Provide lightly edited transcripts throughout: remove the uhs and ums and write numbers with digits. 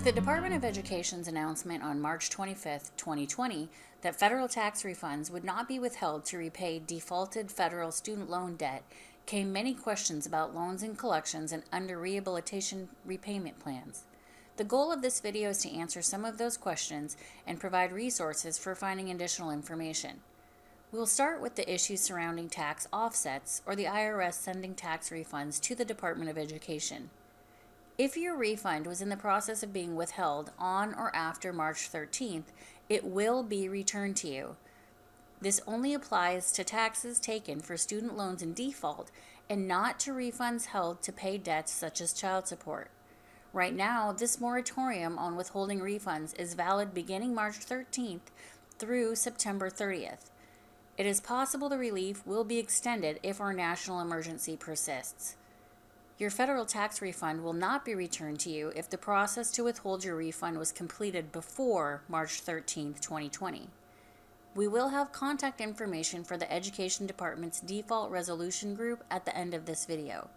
the Department of Education's announcement on March 25, 2020, that federal tax refunds would not be withheld to repay defaulted federal student loan debt, came many questions about loans and collections and under rehabilitation repayment plans. The goal of this video is to answer some of those questions and provide resources for finding additional information. We'll start with the issues surrounding tax offsets, or the IRS sending tax refunds to the Department of Education. If your refund was in the process of being withheld on or after March 13th, it will be returned to you. This only applies to taxes taken for student loans in default and not to refunds held to pay debts such as child support. Right now, this moratorium on withholding refunds is valid beginning March 13th through September 30th. It is possible the relief will be extended if our national emergency persists. Your federal tax refund will not be returned to you if the process to withhold your refund was completed before March 13, 2020. We will have contact information for the Education Department's default resolution group at the end of this video.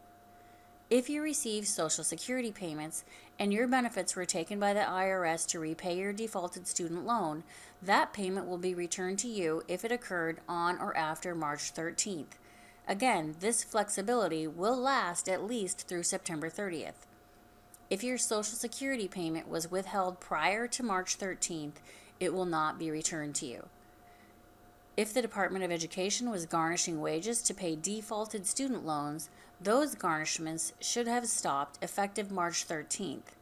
If you receive Social Security payments and your benefits were taken by the IRS to repay your defaulted student loan, that payment will be returned to you if it occurred on or after March 13th. Again, this flexibility will last at least through September 30th. If your Social Security payment was withheld prior to March 13th, it will not be returned to you. If the Department of Education was garnishing wages to pay defaulted student loans, those garnishments should have stopped effective March 13th.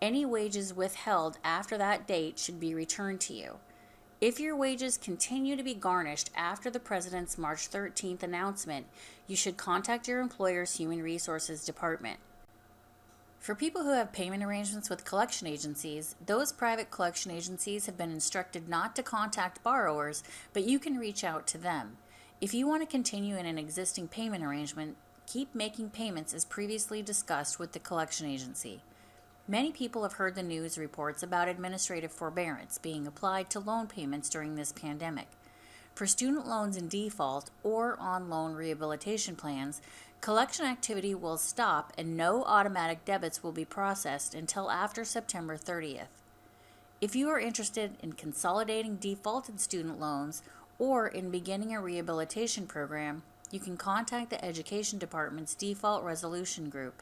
Any wages withheld after that date should be returned to you. If your wages continue to be garnished after the President's March 13th announcement, you should contact your employer's Human Resources Department. For people who have payment arrangements with collection agencies, those private collection agencies have been instructed not to contact borrowers, but you can reach out to them. If you want to continue in an existing payment arrangement, keep making payments as previously discussed with the collection agency. Many people have heard the news reports about administrative forbearance being applied to loan payments during this pandemic. For student loans in default or on loan rehabilitation plans, collection activity will stop and no automatic debits will be processed until after September 30th. If you are interested in consolidating defaulted student loans or in beginning a rehabilitation program, you can contact the Education Department's Default Resolution Group.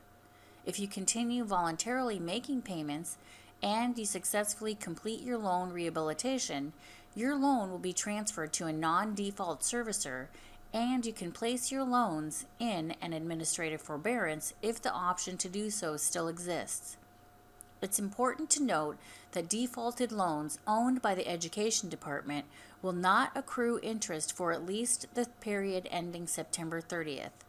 If you continue voluntarily making payments and you successfully complete your loan rehabilitation, your loan will be transferred to a non-default servicer, and you can place your loans in an administrative forbearance if the option to do so still exists. It's important to note that defaulted loans owned by the Education Department will not accrue interest for at least the period ending September 30th.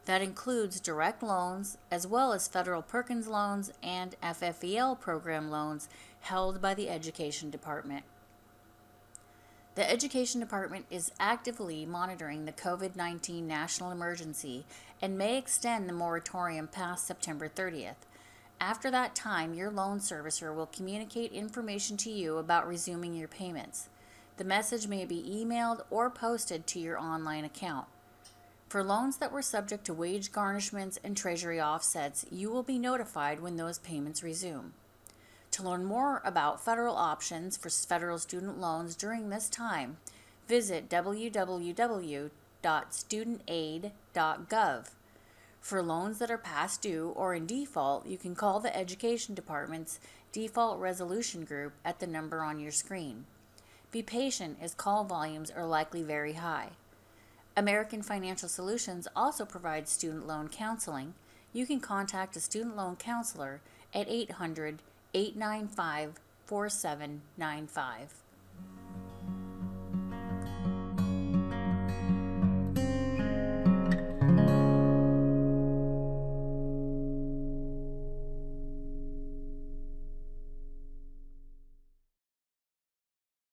That includes direct loans, as well as federal Perkins loans and FFEL program loans held by the Education Department. The Education Department is actively monitoring the COVID-19 national emergency and may extend the moratorium past September 30th. After that time, your loan servicer will communicate information to you about resuming your payments. The message may be emailed or posted to your online account. For loans that were subject to wage garnishments and treasury offsets, you will be notified when those payments resume. To learn more about federal options for federal student loans during this time, visit www.studentaid.gov. For loans that are past due or in default, you can call the Education Department's Default Resolution Group at the number on your screen. Be patient as call volumes are likely very high. American Financial Solutions also provides student loan counseling. You can contact a student loan counselor at 800-895-4795.